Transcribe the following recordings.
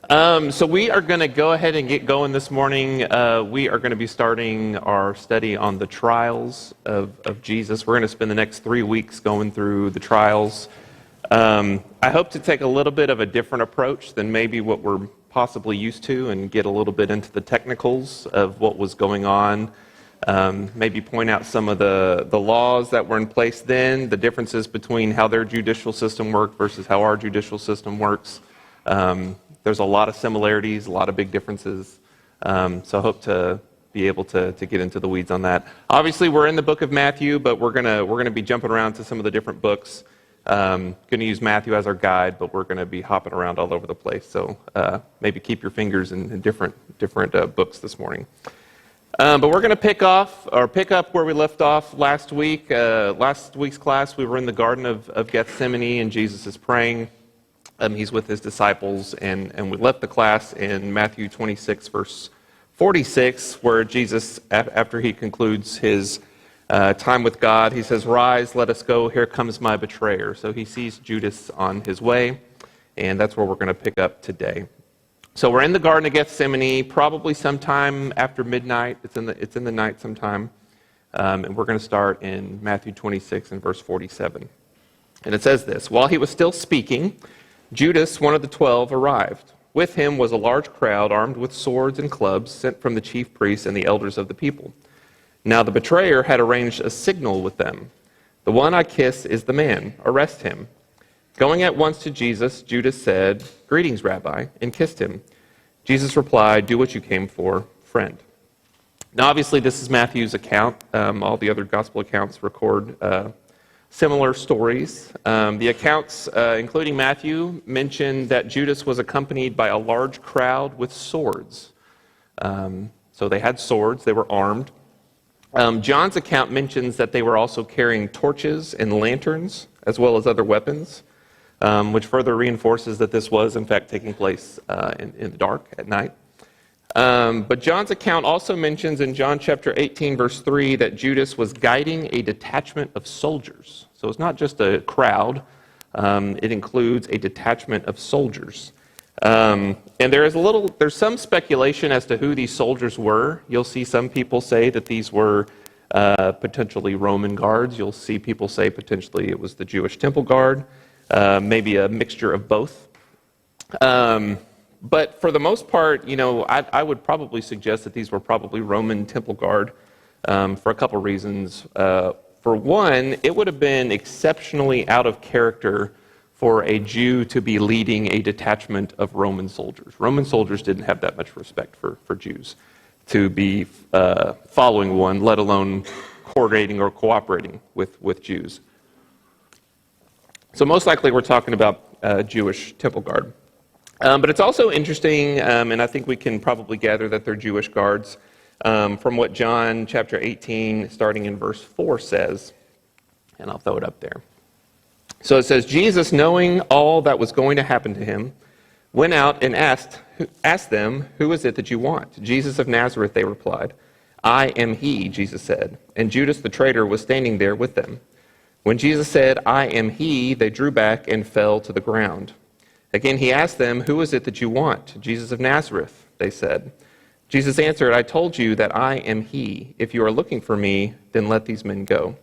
So we are going to go ahead and get going this morning. We are going to be starting our study on the trials of Jesus. We're going to spend the next 3 weeks going through the trials. I hope to take a little bit of a different approach than maybe what we're possibly used to and get a little bit into the technicals of what was going on. Maybe point out some of the laws that were in place then, the differences between how their judicial system worked versus how our judicial system works. There's a lot of similarities, a lot of big differences, so I hope to be able to get into the weeds on that. Obviously, we're in the book of Matthew, but we're gonna be jumping around to some of the different books. Going to use Matthew as our guide, but we're going to be hopping around all over the place. So maybe keep your fingers in different books this morning. But we're going to pick up where we left off last week. Last week's class, we were in the Garden of Gethsemane, and Jesus is praying. He's with his disciples, and we left the class in Matthew 26, verse 46, where Jesus, after he concludes his time with God, he says, "Rise, let us go, here comes my betrayer." So he sees Judas on his way, and that's where we're going to pick up today. So we're in the Garden of Gethsemane, probably sometime after midnight. It's in the night sometime, and we're going to start in Matthew 26 and verse 47. And it says this: "While he was still speaking, Judas, one of the 12, arrived. With him was a large crowd armed with swords and clubs sent from the chief priests and the elders of the people. Now the betrayer had arranged a signal with them. 'The one I kiss is the man. Arrest him.' Going at once to Jesus, Judas said, 'Greetings, Rabbi,' and kissed him. Jesus replied, 'Do what you came for, friend.'" Now obviously this is Matthew's account. All the other gospel accounts record similar stories. The accounts, including Matthew, mention that Judas was accompanied by a large crowd with swords. So they had swords, they were armed. John's account mentions that they were also carrying torches and lanterns, as well as other weapons, which further reinforces that this was, in fact, taking place in the dark at night. But John's account also mentions in John chapter 18, verse 3, that Judas was guiding a detachment of soldiers. So it's not just a crowd, it includes a detachment of soldiers. And there's some speculation as to who these soldiers were. You'll see some people say that these were potentially Roman guards. You'll see people say potentially it was the Jewish temple guard, maybe a mixture of both. But for the most part, I would probably suggest that these were probably Roman temple guard for a couple reasons. For one, it would have been exceptionally out of character for a Jew to be leading a detachment of Roman soldiers. Roman soldiers didn't have that much respect for Jews to be following one, let alone coordinating or cooperating with Jews. So most likely we're talking about Jewish temple guard. But it's also interesting, and I think we can probably gather that they're Jewish guards, from what John chapter 18, starting in verse 4 says, and I'll throw it up there. So it says, "Jesus, knowing all that was going to happen to him, went out and asked them, 'Who is it that you want?' 'Jesus of Nazareth,' they replied. 'I am he,' Jesus said. And Judas the traitor was standing there with them. When Jesus said, 'I am he,' they drew back and fell to the ground. Again he asked them, 'Who is it that you want?' 'Jesus of Nazareth,' they said. Jesus answered, 'I told you that I am he. If you are looking for me, then let these men go.'"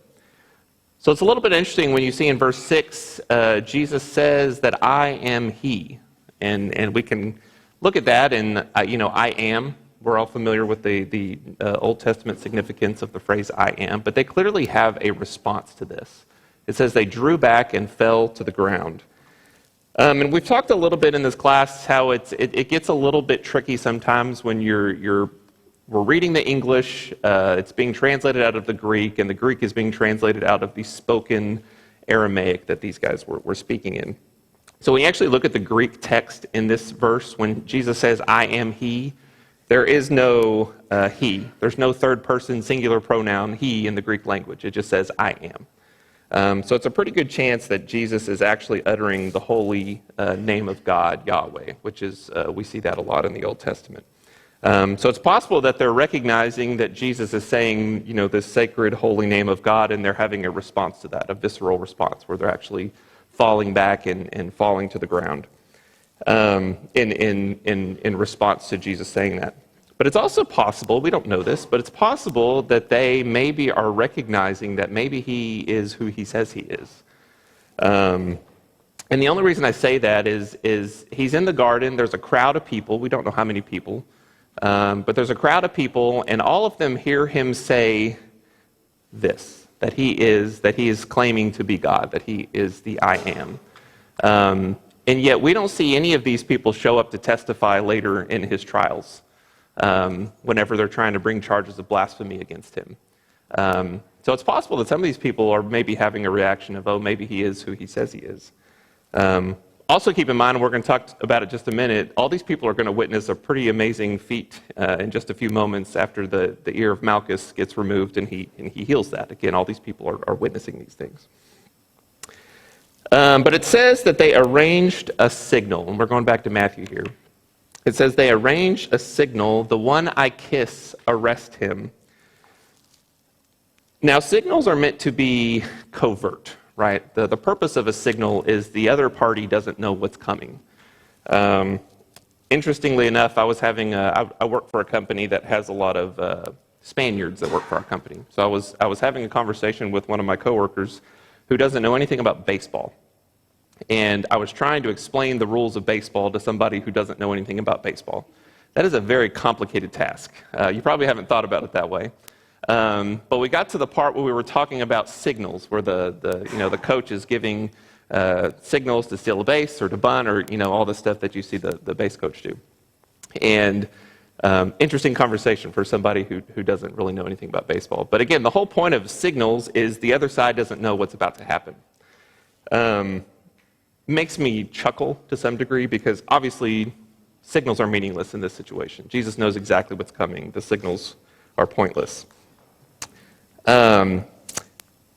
So it's a little bit interesting when you see in verse 6, Jesus says that I am he. And we can look at that and, I am. We're all familiar with the Old Testament significance of the phrase I am, but they clearly have a response to this. It says they drew back and fell to the ground. And we've talked a little bit in this class how it gets a little bit tricky sometimes when we're reading the English, it's being translated out of the Greek, and the Greek is being translated out of the spoken Aramaic that these guys were speaking in. So when you actually look at the Greek text in this verse, when Jesus says, "I am he," there is no he. There's no third person singular pronoun he in the Greek language. It just says, "I am." So it's a pretty good chance that Jesus is actually uttering the holy name of God, Yahweh, which is, we see that a lot in the Old Testament. So it's possible that they're recognizing that Jesus is saying, this sacred holy name of God, and they're having a response to that, a visceral response, where they're actually falling back and falling to the ground. in response to Jesus saying that. But it's also possible, we don't know this, but it's possible that they maybe are recognizing that maybe he is who he says he is. And the only reason I say that is he's in the garden, there's a crowd of people, we don't know how many people, but there's a crowd of people, and all of them hear him say this, that he is claiming to be God, that he is the I am. And yet we don't see any of these people show up to testify later in his trials, whenever they're trying to bring charges of blasphemy against him. So it's possible that some of these people are maybe having a reaction of, oh, maybe he is who he says he is. Also keep in mind, and we're going to talk about it just a minute, all these people are going to witness a pretty amazing feat in just a few moments after the ear of Malchus gets removed and he heals that. Again, all these people are witnessing these things. But it says that they arranged a signal, and we're going back to Matthew here. It says they arranged a signal, the one I kiss, arrest him. Now, signals are meant to be covert, right? The purpose of a signal is the other party doesn't know what's coming. Interestingly enough, I work for a company that has a lot of Spaniards that work for our company. So I was having a conversation with one of my coworkers who doesn't know anything about baseball. And I was trying to explain the rules of baseball to somebody who doesn't know anything about baseball. That is a very complicated task. You probably haven't thought about it that way. But we got to the part where we were talking about signals, where the coach is giving signals to steal a base or to bunt or all the stuff that you see the base coach do. And interesting conversation for somebody who doesn't really know anything about baseball. But again, the whole point of signals is the other side doesn't know what's about to happen. Makes me chuckle to some degree because obviously signals are meaningless in this situation. Jesus knows exactly what's coming. The signals are pointless. But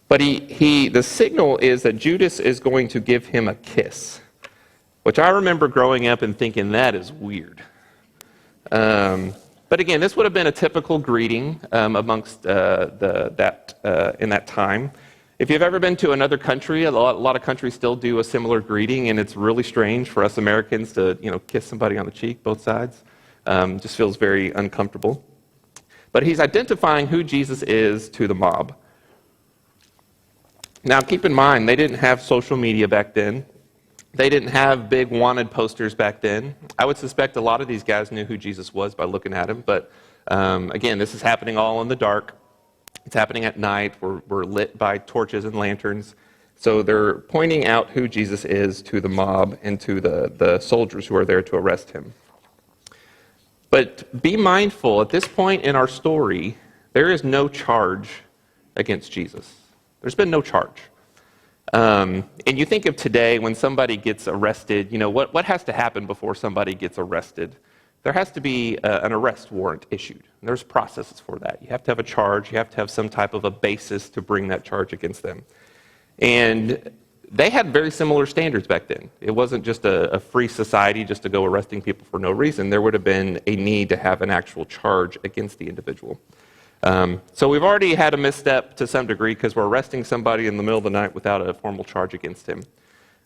the signal is that Judas is going to give him a kiss, which I remember growing up and thinking that is weird. But again, this would have been a typical greeting amongst in that time. If you've ever been to another country, a lot of countries still do a similar greeting, and it's really strange for us Americans to kiss somebody on the cheek, both sides. Just feels very uncomfortable. But he's identifying who Jesus is to the mob. Now, keep in mind, they didn't have social media back then. They didn't have big wanted posters back then. I would suspect a lot of these guys knew who Jesus was by looking at him. But again, this is happening all in the dark. It's happening at night. We're lit by torches and lanterns. So they're pointing out who Jesus is to the mob and to the soldiers who are there to arrest him. But be mindful, at this point in our story, there is no charge against Jesus. There's been no charge. And you think of today when somebody gets arrested, what has to happen before somebody gets arrested? There has to be an arrest warrant issued. There's processes for that. You have to have a charge. You have to have some type of a basis to bring that charge against them. And they had very similar standards back then. It wasn't just a free society just to go arresting people for no reason. There would have been a need to have an actual charge against the individual. So we've already had a misstep to some degree because we're arresting somebody in the middle of the night without a formal charge against him.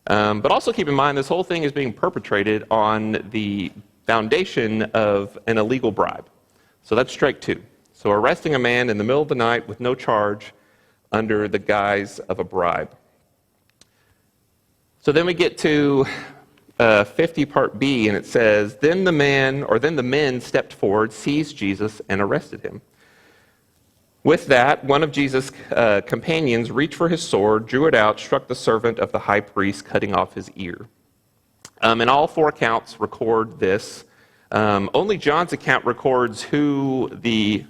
But also keep in mind, this whole thing is being perpetrated on the foundation of an illegal bribe. So that's strike two. So arresting a man in the middle of the night with no charge under the guise of a bribe. So then we get to 50 part B, and it says, Then the men stepped forward, seized Jesus, and arrested him. With that, one of Jesus' companions reached for his sword, drew it out, struck the servant of the high priest, cutting off his ear. And all four accounts record this. Only John's account records who the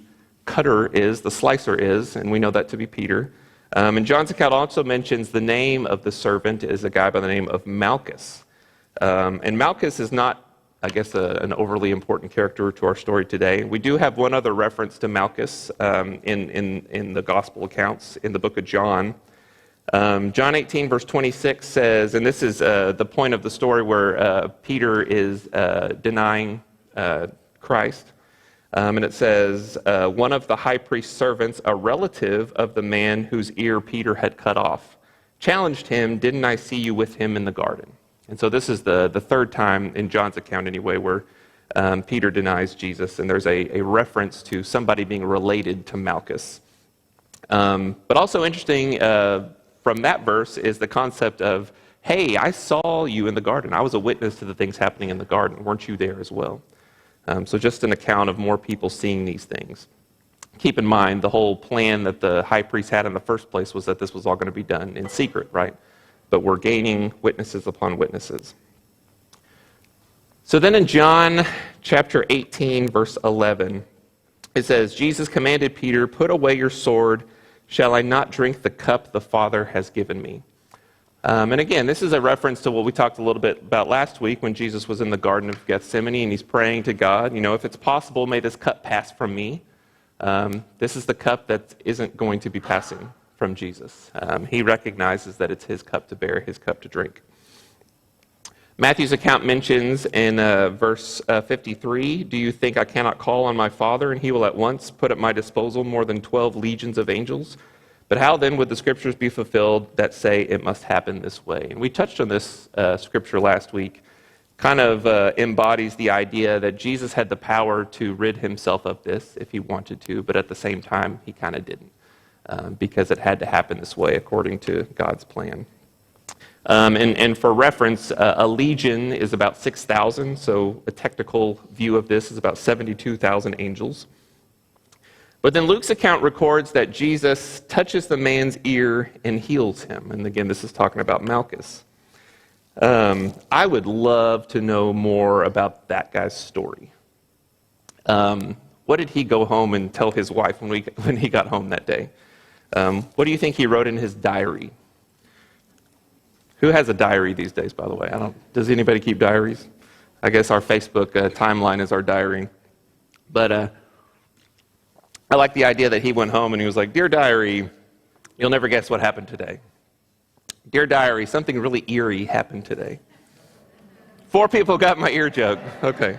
cutter is, the slicer is, and we know that to be Peter. And John's account also mentions the name of the servant is a guy by the name of Malchus. And Malchus is not, I guess, an overly important character to our story today. We do have one other reference to Malchus in the gospel accounts in the book of John. John 18, verse 26 says, and this is the point of the story where Peter is denying Christ. And it says, one of the high priest's servants, a relative of the man whose ear Peter had cut off, challenged him, Didn't I see you with him in the garden? And so this is the third time in John's account anyway where Peter denies Jesus, and there's a reference to somebody being related to Malchus. But also interesting from that verse is the concept of, hey, I saw you in the garden. I was a witness to the things happening in the garden. Weren't you there as well? So just an account of more people seeing these things. Keep in mind, the whole plan that the high priest had in the first place was that this was all going to be done in secret, right? But we're gaining witnesses upon witnesses. So then in John chapter 18, verse 11, it says, Jesus commanded Peter, put away your sword. Shall I not drink the cup the Father has given me? And again, this is a reference to what we talked a little bit about last week when Jesus was in the Garden of Gethsemane and he's praying to God, if it's possible, may this cup pass from me. This is the cup that isn't going to be passing from Jesus. He recognizes that it's his cup to bear, his cup to drink. Matthew's account mentions in verse 53, do you think I cannot call on my Father and he will at once put at my disposal more than 12 legions of angels? But how then would the scriptures be fulfilled that say it must happen this way? And we touched on this scripture last week. Kind of embodies the idea that Jesus had the power to rid himself of this if he wanted to, but at the same time, he kind of didn't, because it had to happen this way according to God's plan. And for reference, a legion is about 6,000, so a technical view of this is about 72,000 angels. But then Luke's account records that Jesus touches the man's ear and heals him. And again, this is talking about Malchus. I would love to know more about that guy's story. What did he go home and tell his wife when he got home that day? What do you think he wrote in his diary? Who has a diary these days, by the way? Does anybody keep diaries? I guess our Facebook timeline is our diary. But I like the idea that he went home and he was like, Dear diary, you'll never guess what happened today. Dear diary, something really eerie happened today. 4 people got my ear joke. Okay.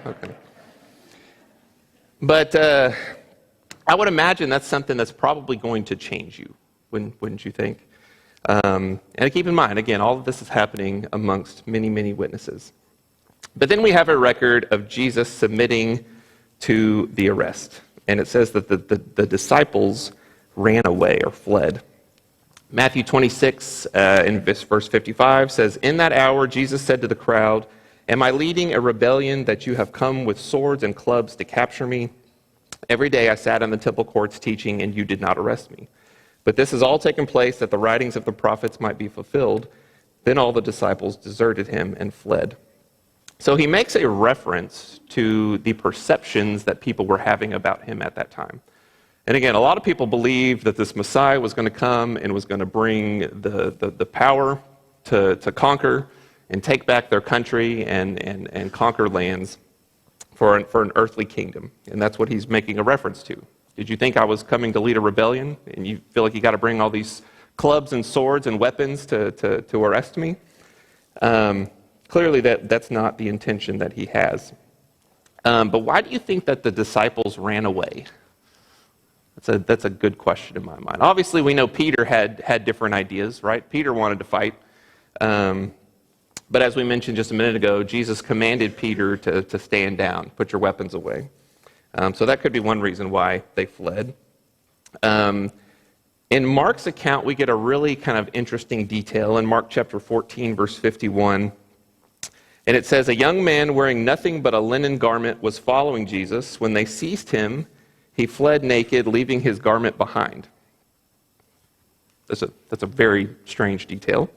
But I would imagine that's something that's probably going to change you, wouldn't you think? And keep in mind, again, all of this is happening amongst many, many witnesses. But then we have a record of Jesus submitting to the arrest. And it says that the disciples ran away or fled. Matthew 26 in verse 55 says, In that hour Jesus said to the crowd, Am I leading a rebellion that you have come with swords and clubs to capture me? Every day I sat in the temple courts teaching, and you did not arrest me. But this has all taken place that the writings of the prophets might be fulfilled. Then all the disciples deserted him and fled. So he makes a reference to the perceptions that people were having about him at that time. And again, a lot of people believed that this Messiah was going to come and was going to bring the power to conquer and take back their country and conquer lands for an earthly kingdom. And that's what he's making a reference to. Did you think I was coming to lead a rebellion and you feel like you got to bring all these clubs and swords and weapons to arrest me? Clearly that's not the intention that he has. But why do you think that the disciples ran away? That's a good question in my mind. Obviously, we know Peter had different ideas, right? Peter wanted to fight. But as we mentioned just a minute ago, Jesus commanded Peter to stand down, put your weapons away. So that could be one reason why they fled. In Mark's account, we get a really kind of interesting detail in Mark chapter 14, verse 51. And it says, A young man wearing nothing but a linen garment was following Jesus. When they seized him, he fled naked, leaving his garment behind. That's a very strange detail.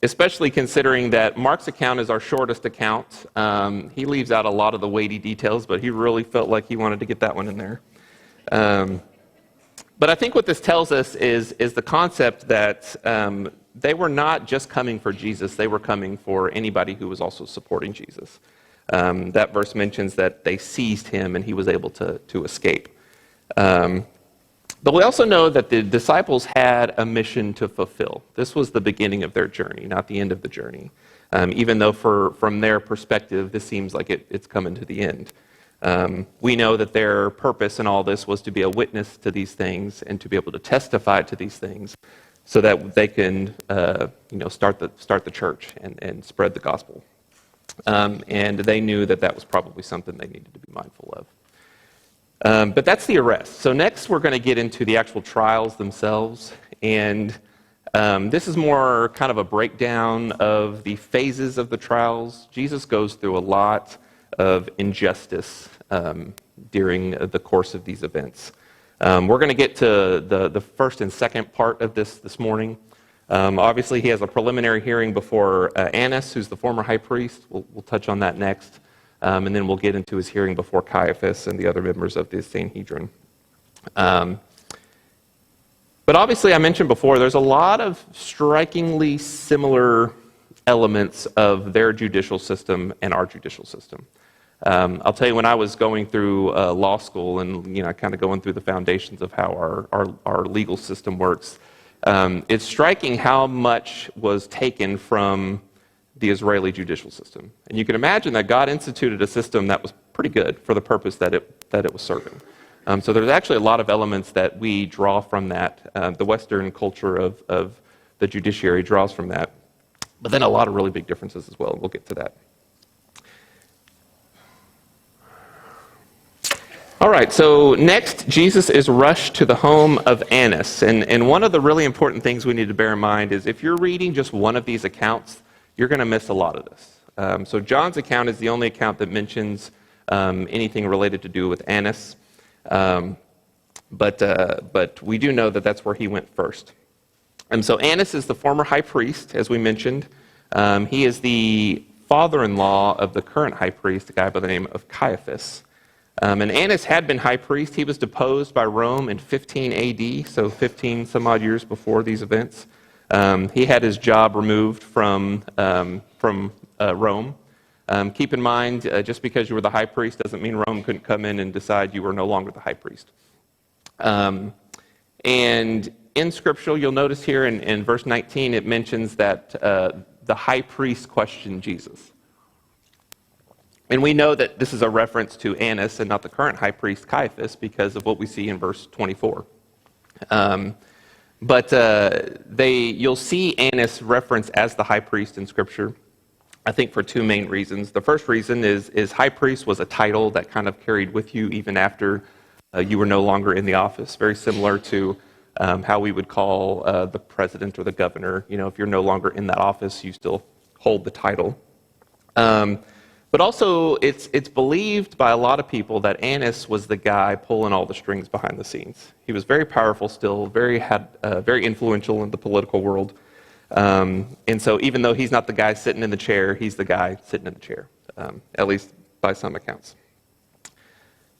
Especially considering that Mark's account is our shortest account. He leaves out a lot of the weighty details, but he really felt like he wanted to get that one in there. But I think what this tells us is the concept that they were not just coming for Jesus, they were coming for anybody who was also supporting Jesus. That verse mentions that they seized him and he was able to escape. But we also know that the disciples had a mission to fulfill. This was the beginning of their journey, not the end of the journey. Even though from their perspective, this seems like it's coming to the end. We know that their purpose in all this was to be a witness to these things and to be able to testify to these things. so that they can start the church and spread the gospel. And they knew that that was probably something they needed to be mindful of. But that's the arrest. So next we're going to get into the actual trials themselves. And this is more kind of a breakdown of the phases of the trials. Jesus goes through a lot of injustice during the course of these events. We're going to get to the first and second part of this morning. Obviously, he has a preliminary hearing before Annas, who's the former high priest. We'll touch on that next. And then we'll get into his hearing before Caiaphas and the other members of the Sanhedrin. But obviously, I mentioned before, there's a lot of strikingly similar elements of their judicial system and our judicial system. I'll tell you, when I was going through law school and kind of going through the foundations of how our legal system works, it's striking how much was taken from the Israeli judicial system. And you can imagine that God instituted a system that was pretty good for the purpose that it was serving. So there's actually a lot of elements that we draw from that. The Western culture of the judiciary draws from that. But then a lot of really big differences as well. We'll get to that. All right, so next, Jesus is rushed to the home of Annas. And one of the really important things we need to bear in mind is if you're reading just one of these accounts, you're going to miss a lot of this. So John's account is the only account that mentions anything related to do with Annas. But we do know that that's where he went first. And so Annas is the former high priest, as we mentioned. He is the father-in-law of the current high priest, a guy by the name of Caiaphas. And Annas had been high priest. He was deposed by Rome in 15 AD, so 15 some odd years before these events. He had his job removed from Rome. Keep in mind, just because you were the high priest doesn't mean Rome couldn't come in and decide you were no longer the high priest. And in Scripture, you'll notice here in verse 19, it mentions that the high priest questioned Jesus. And we know that this is a reference to Annas and not the current high priest Caiaphas because of what we see in verse 24. But you'll see Annas referenced as the high priest in Scripture, I think for two main reasons. The first reason is high priest was a title that kind of carried with you even after you were no longer in the office, very similar to how we would call the president or the governor. If you're no longer in that office, you still hold the title. But also, it's believed by a lot of people that Annas was the guy pulling all the strings behind the scenes. He was very powerful still, very influential in the political world. And so even though he's not the guy sitting in the chair, he's the guy sitting in the chair, at least by some accounts.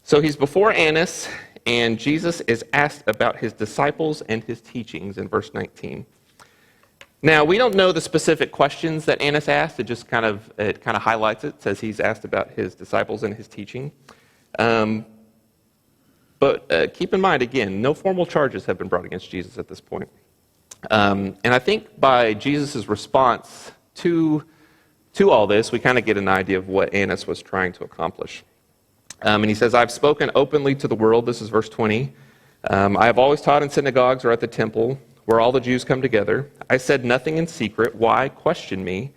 So he's before Annas, and Jesus is asked about his disciples and his teachings in verse 19. Now, we don't know the specific questions that Annas asked. It just kind of highlights it. It says he's asked about his disciples and his teaching. But keep in mind, again, no formal charges have been brought against Jesus at this point. And I think by Jesus' response to all this, we kind of get an idea of what Annas was trying to accomplish. And he says, I've spoken openly to the world. This is verse 20. I have always taught in synagogues or at the temple, where all the Jews come together. I said nothing in secret. Why question me?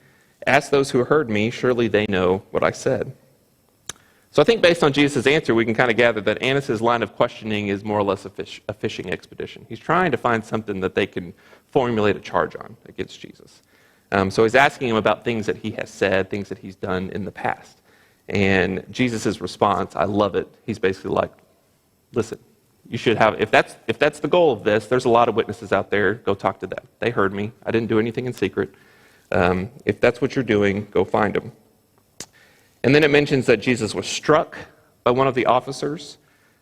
Ask those who heard me. Surely they know what I said. So I think based on Jesus' answer, we can kind of gather that Annas' line of questioning is more or less a fishing expedition. He's trying to find something that they can formulate a charge on against Jesus. So he's asking him about things that he has said, things that he's done in the past. And Jesus' response, I love it. He's basically like, listen, you should have, if that's the goal of this, there's a lot of witnesses out there, go talk to them. They heard me. I didn't do anything in secret. If that's what you're doing, go find them. And then it mentions that Jesus was struck by one of the officers,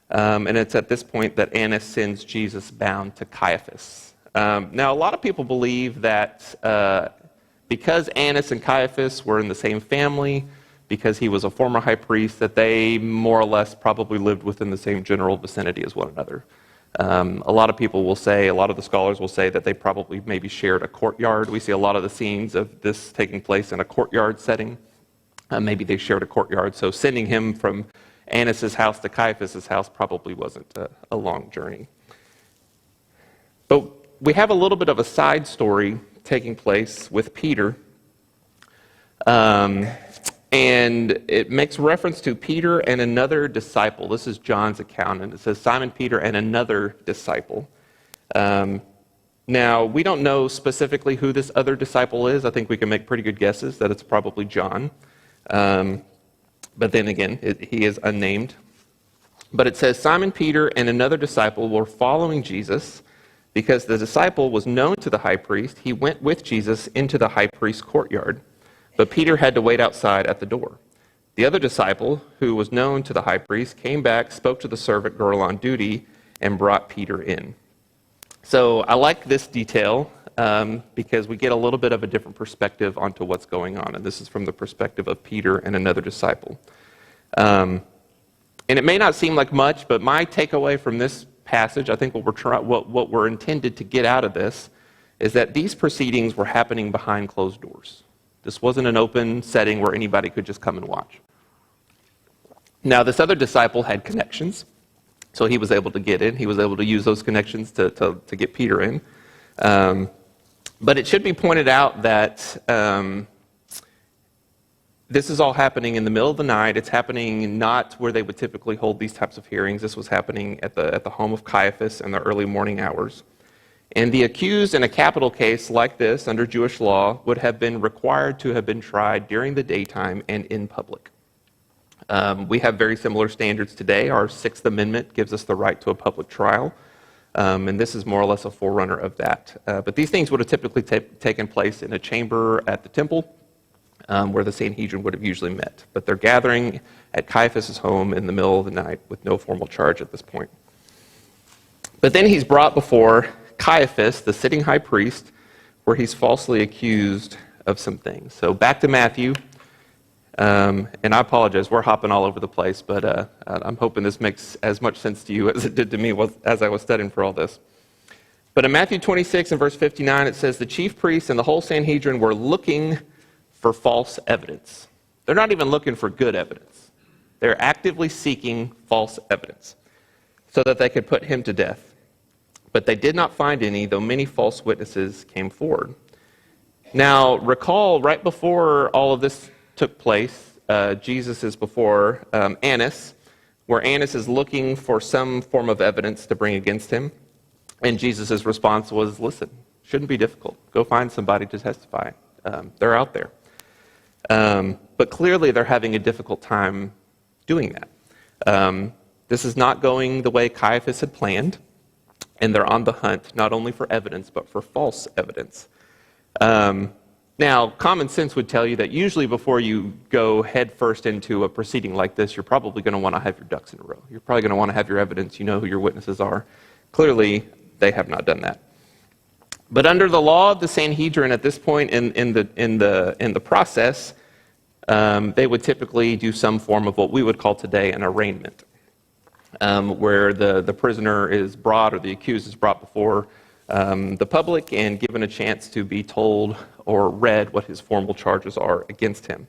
and it's at this point that Annas sends Jesus bound to Caiaphas. Now, a lot of people believe that because Annas and Caiaphas were in the same family, because he was a former high priest, that they more or less probably lived within the same general vicinity as one another. A lot of people will say, a lot of the scholars will say that they probably maybe shared a courtyard. We see a lot of the scenes of this taking place in a courtyard setting. Maybe they shared a courtyard. So sending him from Annas' house to Caiaphas' house probably wasn't a long journey. But we have a little bit of a side story taking place with Peter. And it makes reference to Peter and another disciple. This is John's account, and it says Simon Peter and another disciple. Now, we don't know specifically who this other disciple is. I think we can make pretty good guesses that it's probably John. But then again, he is unnamed. But it says Simon Peter and another disciple were following Jesus. Because the disciple was known to the high priest, he went with Jesus into the high priest's courtyard. But Peter had to wait outside at the door. The other disciple, who was known to the high priest, came back, spoke to the servant girl on duty, and brought Peter in. So I like this detail because we get a little bit of a different perspective onto what's going on. And this is from the perspective of Peter and another disciple. And it may not seem like much, but my takeaway from this passage, I think what we're intended to get out of this, is that these proceedings were happening behind closed doors. This wasn't an open setting where anybody could just come and watch. Now, this other disciple had connections, so he was able to get in. He was able to use those connections to get Peter in. But it should be pointed out that this is all happening in the middle of the night. It's happening not where they would typically hold these types of hearings. This was happening at the home of Caiaphas in the early morning hours. And the accused in a capital case like this, under Jewish law, would have been required to have been tried during the daytime and in public. We have very similar standards today. Our Sixth Amendment gives us the right to a public trial, and this is more or less a forerunner of that. But these things would have typically taken place in a chamber at the temple, where the Sanhedrin would have usually met. But they're gathering at Caiaphas' home in the middle of the night with no formal charge at this point. But then he's brought before Caiaphas, the sitting high priest, where he's falsely accused of some things. So back to Matthew, and I apologize, we're hopping all over the place, but I'm hoping this makes as much sense to you as it did to me as I was studying for all this. But in Matthew 26 and verse 59, it says, the chief priests and the whole Sanhedrin were looking for false evidence. They're not even looking for good evidence. They're actively seeking false evidence so that they could put him to death. But they did not find any, though many false witnesses came forward. Now, recall right before all of this took place, Jesus is before Annas, where Annas is looking for some form of evidence to bring against him. And Jesus' response was, listen, shouldn't be difficult. Go find somebody to testify. They're out there. But clearly they're having a difficult time doing that. This is not going the way Caiaphas had planned. And they're on the hunt, not only for evidence, but for false evidence. Now, common sense would tell you that usually before you go headfirst into a proceeding like this, you're probably going to want to have your ducks in a row. You're probably going to want to have your evidence. You know who your witnesses are. Clearly, they have not done that. But under the law of the Sanhedrin at this point in the process, they would typically do some form of what we would call today an arraignment. Where the prisoner is brought, or the accused is brought before the public and given a chance to be told or read what his formal charges are against him.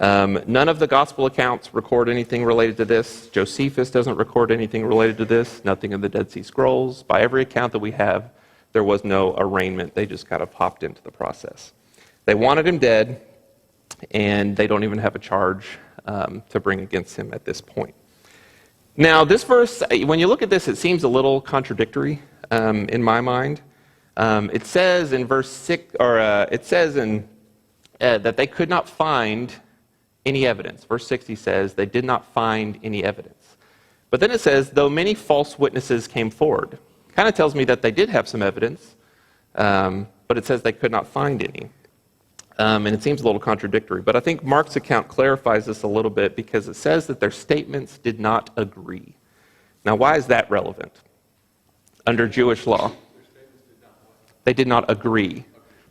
None of the gospel accounts record anything related to this. Josephus doesn't record anything related to this. Nothing in the Dead Sea Scrolls. By every account that we have, there was no arraignment. They just kind of hopped into the process. They wanted him dead, and they don't even have a charge to bring against him at this point. Now, this verse, when you look at this, it seems a little contradictory in my mind. It says in verse 6, it says that they could not find any evidence. Verse 60 says they did not find any evidence. But then it says, though many false witnesses came forward. Kind of tells me that they did have some evidence, but it says they could not find any. And it seems a little contradictory. But I think Mark's account clarifies this a little bit because it says that their statements did not agree. Now, why is that relevant? Under Jewish law, they did not agree.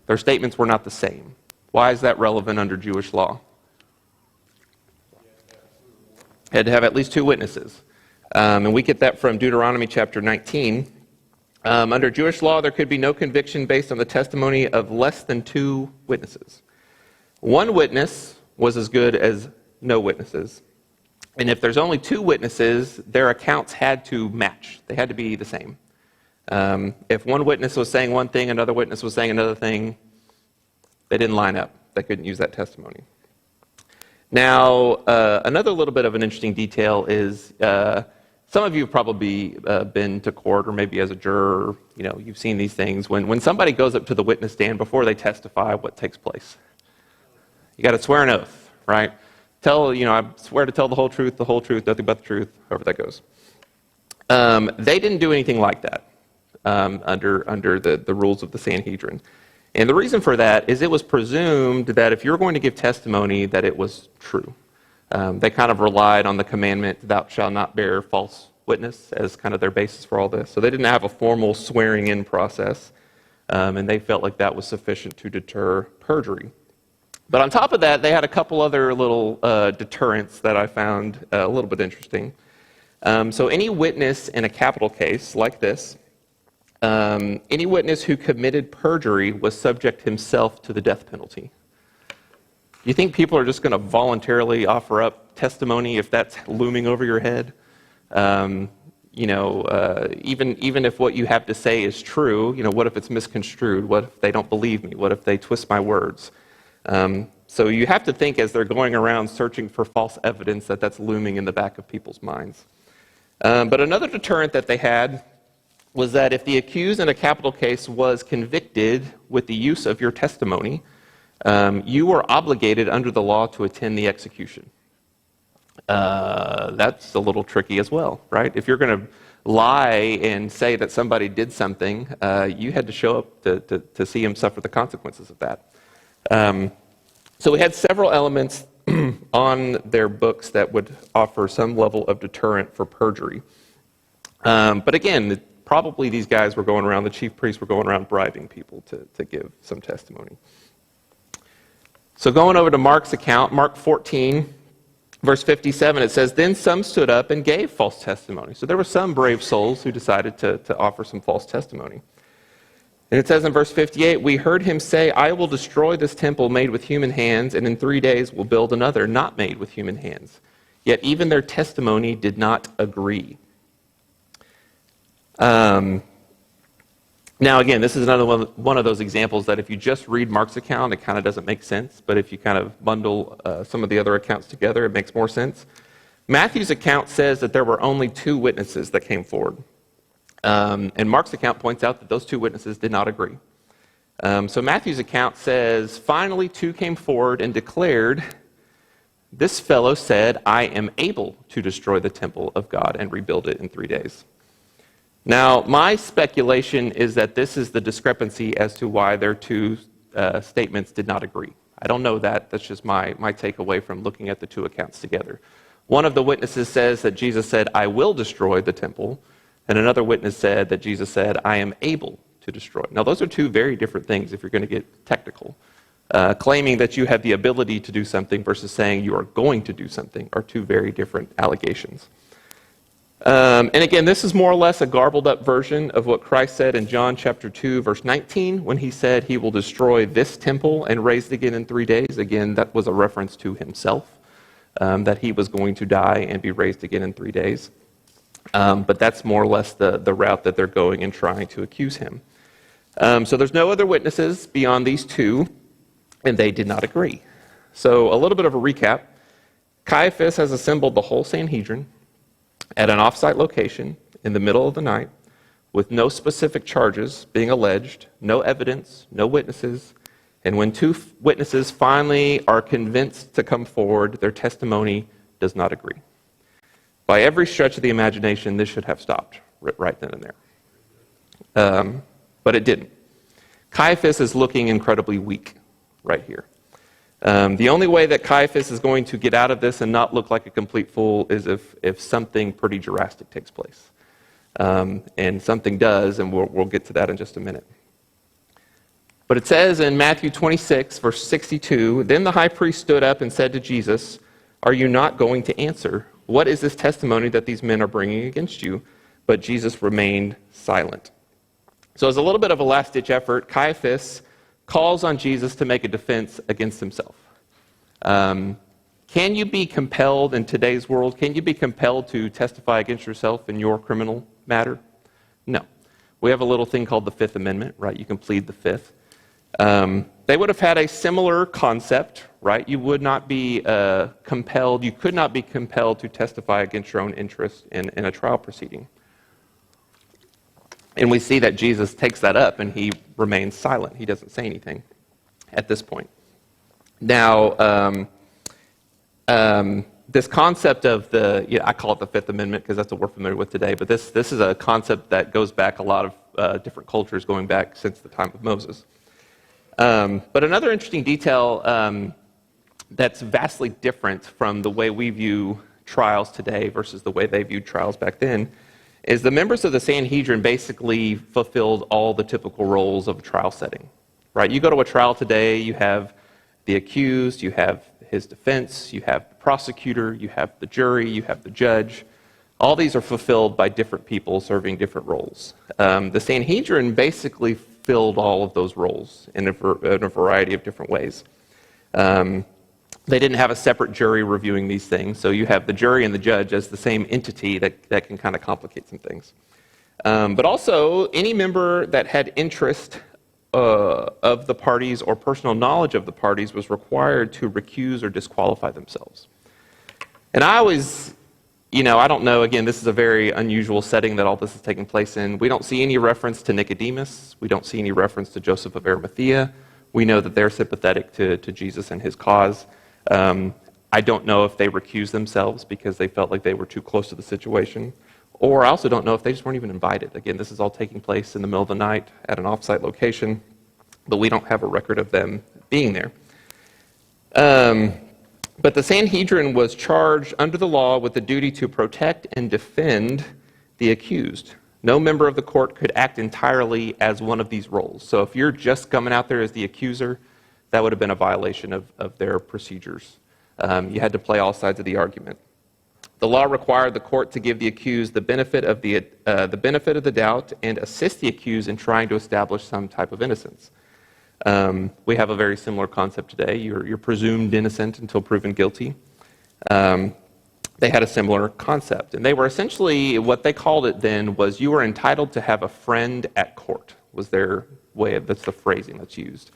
Their statements were not the same. Why is that relevant under Jewish law? Had to have at least two witnesses. And we get that from Deuteronomy chapter 19. Under Jewish law, there could be no conviction based on the testimony of less than two witnesses. One witness was as good as no witnesses. And if there's only two witnesses, their accounts had to match. They had to be the same. If one witness was saying one thing, another witness was saying another thing, they didn't line up. They couldn't use that testimony. Now, another little bit of an interesting detail is some of you have probably been to court, or maybe as a juror, you've seen these things. When somebody goes up to the witness stand before they testify, what takes place? You got to swear an oath, right? I swear to tell the whole truth, nothing but the truth, however that goes. They didn't do anything like that under the rules of the Sanhedrin. And the reason for that is it was presumed that if you're going to give testimony, that it was true. They kind of relied on the commandment, thou shalt not bear false witness, as kind of their basis for all this. So they didn't have a formal swearing-in process, and they felt like that was sufficient to deter perjury. But on top of that, they had a couple other little deterrents that I found a little bit interesting. So any witness in a capital case like this, any witness who committed perjury was subject himself to the death penalty. You think people are just going to voluntarily offer up testimony if that's looming over your head? Even if what you have to say is true, what if it's misconstrued? What if they don't believe me? What if they twist my words? So you have to think as they're going around searching for false evidence that's looming in the back of people's minds. But another deterrent that they had was that if the accused in a capital case was convicted with the use of your testimony, you were obligated under the law to attend the execution. That's a little tricky as well, right? If you're going to lie and say that somebody did something, you had to show up to see him suffer the consequences of that. So we had several elements on their books that would offer some level of deterrent for perjury. But again, probably these guys were going around, the chief priests were going around bribing people to give some testimony. So going over to Mark's account, Mark 14, verse 57, it says, "Then some stood up and gave false testimony." So there were some brave souls who decided to offer some false testimony. And it says in verse 58, "We heard him say, 'I will destroy this temple made with human hands, and in 3 days will build another not made with human hands.' Yet even their testimony did not agree." Now again, this is another one of those examples that if you just read Mark's account, it kind of doesn't make sense. But if you kind of bundle some of the other accounts together, it makes more sense. Matthew's account says that there were only 2 witnesses that came forward. And Mark's account points out that those 2 witnesses did not agree. So Matthew's account says, "Finally 2 came forward and declared, 'This fellow said, I am able to destroy the temple of God and rebuild it in 3 days.'" Now, my speculation is that this is the discrepancy as to why their 2 statements did not agree. I don't know that. That's just my takeaway from looking at the 2 accounts together. One of the witnesses says that Jesus said, "I will destroy the temple." And another witness said that Jesus said, "I am able to destroy." Now, those are 2 very different things if you're going to get technical. Claiming that you have the ability to do something versus saying you are going to do something are 2 very different allegations. And again, this is more or less a garbled up version of what Christ said in John chapter 2, verse 19, when he said he will destroy this temple and raise it again in 3 days. Again, that was a reference to himself, that he was going to die and be raised again in 3 days. But that's more or less the route that they're going in trying to accuse him. So there's no other witnesses beyond these 2, and they did not agree. So a little bit of a recap. Caiaphas has assembled the whole Sanhedrin at an off-site location in the middle of the night with no specific charges being alleged, no evidence, no witnesses, and when 2 witnesses finally are convinced to come forward, their testimony does not agree. By every stretch of the imagination, this should have stopped right then and there. But it didn't. Caiaphas is looking incredibly weak right here. The only way that Caiaphas is going to get out of this and not look like a complete fool is if something pretty drastic takes place. And something does, and we'll get to that in just a minute. But it says in Matthew 26, verse 62, "Then the high priest stood up and said to Jesus, 'Are you not going to answer? What is this testimony that these men are bringing against you?' But Jesus remained silent." So as a little bit of a last-ditch effort, Caiaphas calls on Jesus to make a defense against himself. Can you be compelled in today's world? Can you be compelled to testify against yourself in your criminal matter? No. We have a little thing called the Fifth Amendment, right? You can plead the Fifth. They would have had a similar concept, right? You would not be compelled, you could not be compelled to testify against your own interest in a trial proceeding. And we see that Jesus takes that up and he remains silent. He doesn't say anything at this point. Now, this concept of I call it the Fifth Amendment because that's what we're familiar with today, but this is a concept that goes back a lot of different cultures going back since the time of Moses. But another interesting detail that's vastly different from the way we view trials today versus the way they viewed trials back then is the members of the Sanhedrin basically fulfilled all the typical roles of a trial setting. Right? You go to a trial today, you have the accused, you have his defense, you have the prosecutor, you have the jury, you have the judge. All these are fulfilled by different people serving different roles. The Sanhedrin basically filled all of those roles in a variety of different ways. They didn't have a separate jury reviewing these things, so you have the jury and the judge as the same entity that can kind of complicate some things. But also, any member that had interest of the parties or personal knowledge of the parties was required to recuse or disqualify themselves. And I always, I don't know, again, this is a very unusual setting that all this is taking place in. We don't see any reference to Nicodemus. We don't see any reference to Joseph of Arimathea. We know that they're sympathetic to Jesus and his cause. I don't know if they recused themselves because they felt like they were too close to the situation. Or I also don't know if they just weren't even invited. Again, this is all taking place in the middle of the night at an off-site location, but we don't have a record of them being there. But the Sanhedrin was charged under the law with the duty to protect and defend the accused. No member of the court could act entirely as one of these roles. So if you're just coming out there as the accuser, that would have been a violation of their procedures. You had to play all sides of the argument. The law required the court to give the accused the benefit of the doubt and assist the accused in trying to establish some type of innocence. We have a very similar concept today. You're presumed innocent until proven guilty. They had a similar concept. And they were essentially, what they called it then was you were entitled to have a friend at court, was their way that's the phrasing that's used.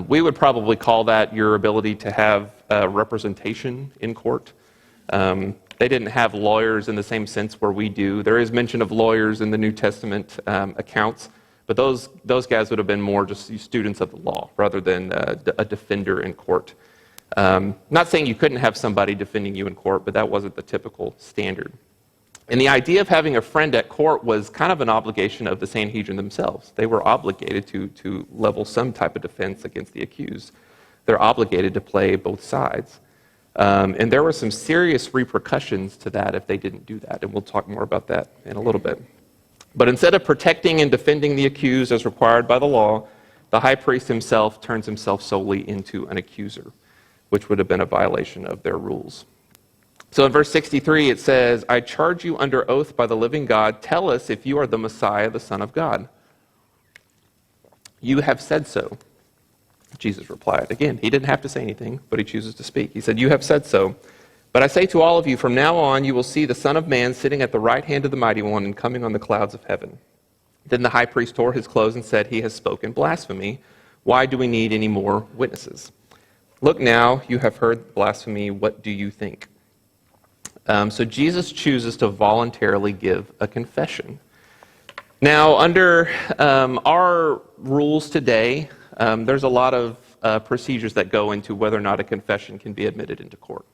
We would probably call that your ability to have representation in court. They didn't have lawyers in the same sense where we do. There is mention of lawyers in the New Testament accounts, but those guys would have been more just students of the law rather than a defender in court. Not saying you couldn't have somebody defending you in court, but that wasn't the typical standard. And the idea of having a friend at court was kind of an obligation of the Sanhedrin themselves. They were obligated to level some type of defense against the accused. They're obligated to play both sides. And there were some serious repercussions to that if they didn't do that, and we'll talk more about that in a little bit. But instead of protecting and defending the accused as required by the law, the high priest himself turns himself solely into an accuser, which would have been a violation of their rules. So in verse 63 it says, "I charge you under oath by the living God, tell us if you are the Messiah, the Son of God." "You have said so," Jesus replied. Again, he didn't have to say anything, but he chooses to speak. He said, "You have said so. But I say to all of you, from now on you will see the Son of Man sitting at the right hand of the Mighty One and coming on the clouds of heaven." Then the high priest tore his clothes and said, "He has spoken blasphemy. Why do we need any more witnesses? Look now, you have heard blasphemy. What do you think?" So Jesus chooses to voluntarily give a confession. Now, under our rules today, there's a lot of procedures that go into whether or not a confession can be admitted into court.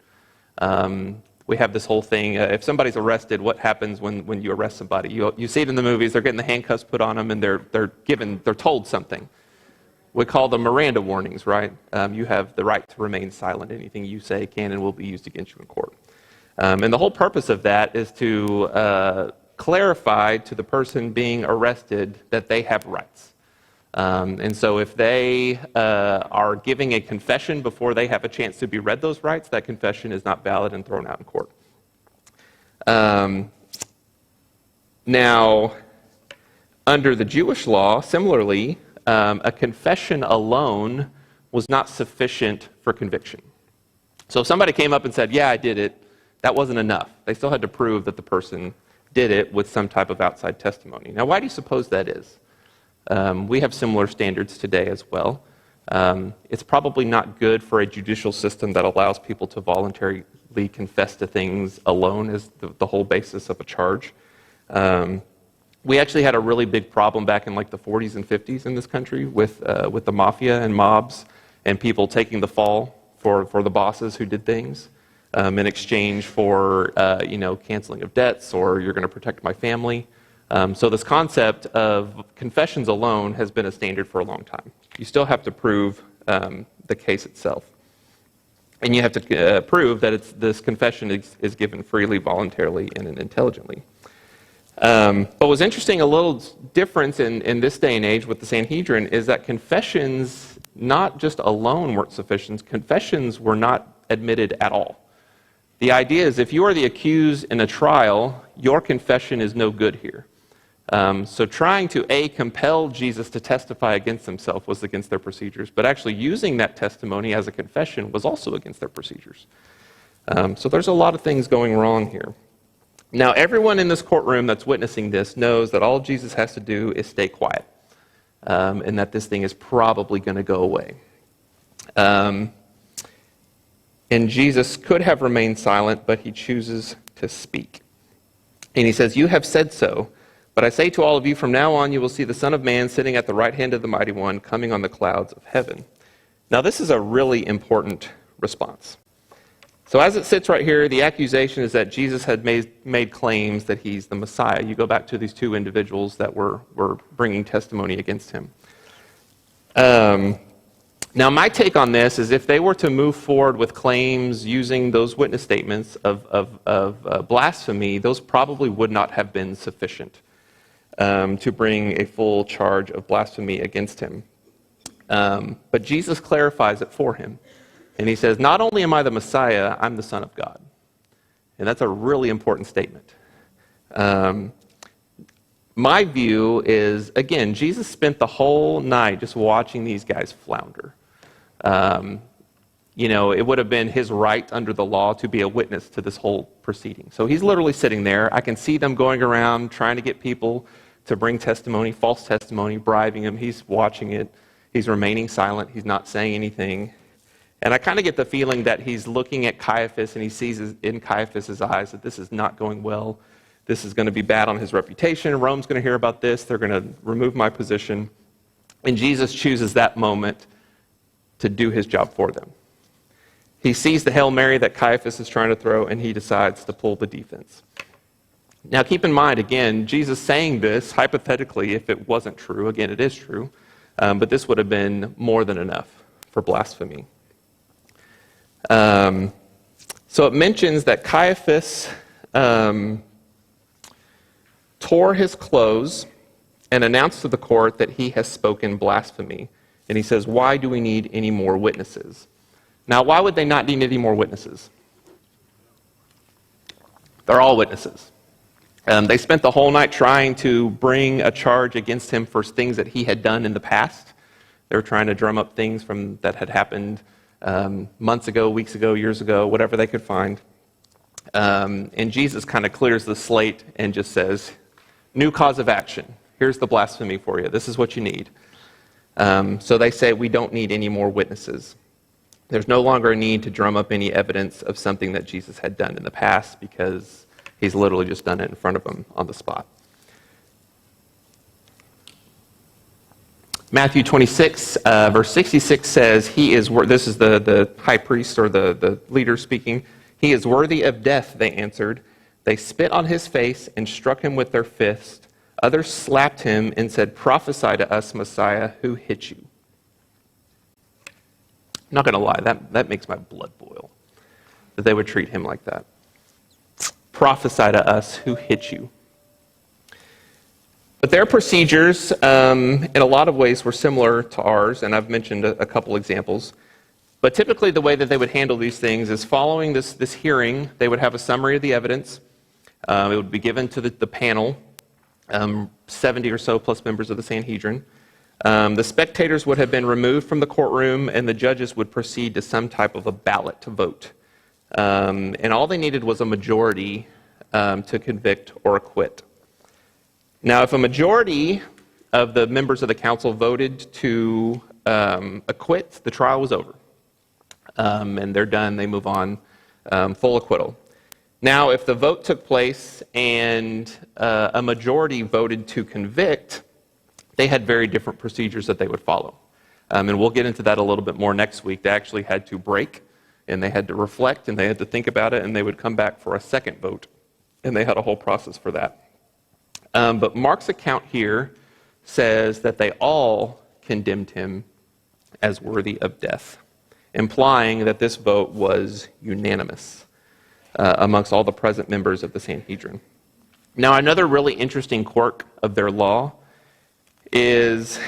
We have this whole thing, if somebody's arrested, what happens when you arrest somebody? You see it in the movies, they're getting the handcuffs put on them and they're told something. We call them Miranda warnings, right? You have the right to remain silent. Anything you say can and will be used against you in court. And the whole purpose of that is to clarify to the person being arrested that they have rights. And so if they are giving a confession before they have a chance to be read those rights, that confession is not valid and thrown out in court. Now, under the Jewish law, similarly, a confession alone was not sufficient for conviction. So if somebody came up and said, "Yeah, I did it," that wasn't enough. They still had to prove that the person did it with some type of outside testimony. Now, why do you suppose that is? We have similar standards today as well. It's probably not good for a judicial system that allows people to voluntarily confess to things alone as the whole basis of a charge. We actually had a really big problem back in like the 40s and 50s in this country with the mafia and mobs and people taking the fall for the bosses who did things in exchange for canceling of debts, or you're going to protect my family. So this concept of confessions alone has been a standard for a long time. You still have to prove the case itself. And you have to prove that this confession is given freely, voluntarily, and intelligently. But what's interesting, a little difference in this day and age with the Sanhedrin is that confessions, not just alone weren't sufficient, confessions were not admitted at all. The idea is if you are the accused in a trial, your confession is no good here. So trying to, compel Jesus to testify against himself was against their procedures, but actually using that testimony as a confession was also against their procedures. So there's a lot of things going wrong here. Now, everyone in this courtroom that's witnessing this knows that all Jesus has to do is stay quiet, and that this thing is probably going to go away. And Jesus could have remained silent, but he chooses to speak. And he says, "You have said so, but I say to all of you, from now on you will see the Son of Man sitting at the right hand of the Mighty One, coming on the clouds of heaven." Now, this is a really important response. So as it sits right here, the accusation is that Jesus had made claims that he's the Messiah. You go back to these two individuals that were bringing testimony against him. Now, my take on this is if they were to move forward with claims using those witness statements of blasphemy, those probably would not have been sufficient to bring a full charge of blasphemy against him. But Jesus clarifies it for him. And he says, not only am I the Messiah, I'm the Son of God. And that's a really important statement. My view is, again, Jesus spent the whole night just watching these guys flounder. It would have been his right under the law to be a witness to this whole proceeding. So he's literally sitting there. I can see them going around trying to get people to bring testimony, false testimony, bribing him. He's watching it. He's remaining silent. He's not saying anything. And I kind of get the feeling that he's looking at Caiaphas and he sees in Caiaphas' eyes that this is not going well. This is going to be bad on his reputation. Rome's going to hear about this. They're going to remove my position. And Jesus chooses that moment to do his job for them. He sees the Hail Mary that Caiaphas is trying to throw, and he decides to pull the defense. Now, keep in mind, again, Jesus saying this, hypothetically, if it wasn't true, again, it is true, but this would have been more than enough for blasphemy. So it mentions that Caiaphas tore his clothes and announced to the court that he has spoken blasphemy. And he says, "Why do we need any more witnesses?" Now, why would they not need any more witnesses? They're all witnesses. They spent the whole night trying to bring a charge against him for things that he had done in the past. They were trying to drum up things that had happened months ago, weeks ago, years ago, whatever they could find. And Jesus kind of clears the slate and just says, new cause of action. Here's the blasphemy for you. This is what you need. So they say, we don't need any more witnesses. There's no longer a need to drum up any evidence of something that Jesus had done in the past because he's literally just done it in front of them on the spot. Matthew 26, verse 66 says, this is the high priest or the leader speaking, "He is worthy of death," they answered. They spit on his face and struck him with their fists. Others slapped him and said, "Prophesy to us, Messiah, who hit you?" I'm not going to lie, that makes my blood boil, that they would treat him like that. Prophesy to us, who hit you? But their procedures, in a lot of ways, were similar to ours, and I've mentioned a couple examples. But typically the way that they would handle these things is following this hearing, they would have a summary of the evidence. It would be given to the panel, 70 or so plus members of the Sanhedrin. The spectators would have been removed from the courtroom, and the judges would proceed to some type of a ballot to vote. And all they needed was a majority to convict or acquit. Now, if a majority of the members of the council voted to acquit, the trial was over. And they're done, they move on, full acquittal. Now, if the vote took place and a majority voted to convict, they had very different procedures that they would follow. And we'll get into that a little bit more next week. They actually had to break, and they had to reflect, and they had to think about it, and they would come back for a second vote. And they had a whole process for that. But Mark's account here says that they all condemned him as worthy of death, implying that this vote was unanimous amongst all the present members of the Sanhedrin. Now, another really interesting quirk of their law is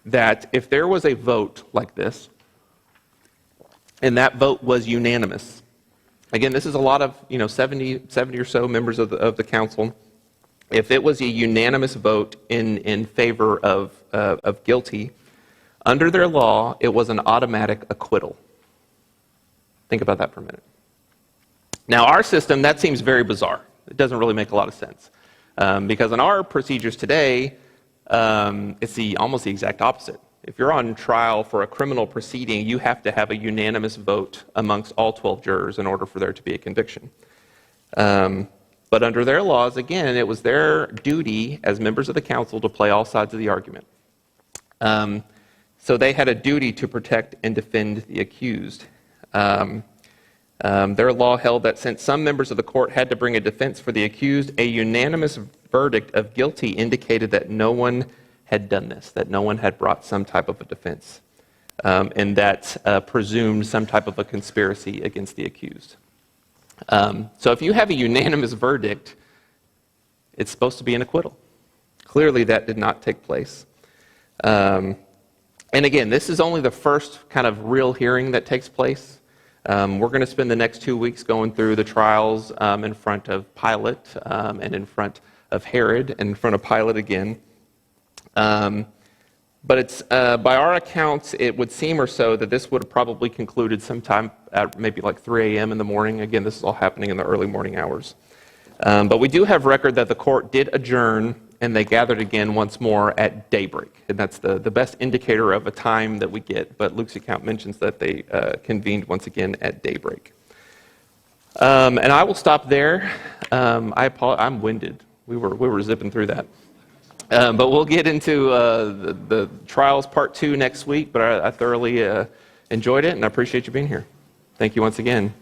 that if there was a vote like this, and that vote was unanimous, again, this is a lot of 70 or so members of the council. If it was a unanimous vote in favor of guilty, under their law, it was an automatic acquittal. Think about that for a minute. Now, our system, that seems very bizarre. It doesn't really make a lot of sense. Because in our procedures today, it's almost the exact opposite. If you're on trial for a criminal proceeding, you have to have a unanimous vote amongst all 12 jurors in order for there to be a conviction. But under their laws, again, it was their duty as members of the council to play all sides of the argument. So they had a duty to protect and defend the accused. Their law held that since some members of the court had to bring a defense for the accused, a unanimous verdict of guilty indicated that no one had done this, that no one had brought some type of a defense, and that presumed some type of a conspiracy against the accused. So if you have a unanimous verdict, it's supposed to be an acquittal. Clearly that did not take place. And again, this is only the first kind of real hearing that takes place. We're going to spend the next 2 weeks going through the trials in front of Pilate and in front of Herod and in front of Pilate again. But it's by our accounts, it would seem or so that this would have probably concluded sometime at maybe like 3 a.m. in the morning. Again, this is all happening in the early morning hours. But we do have record that the court did adjourn and they gathered again once more at daybreak. And that's the best indicator of a time that we get. But Luke's account mentions that they convened once again at daybreak. And I will stop there. I'm winded. We were zipping through that. But we'll get into the trials part 2 next week. But I thoroughly enjoyed it, and I appreciate you being here. Thank you once again.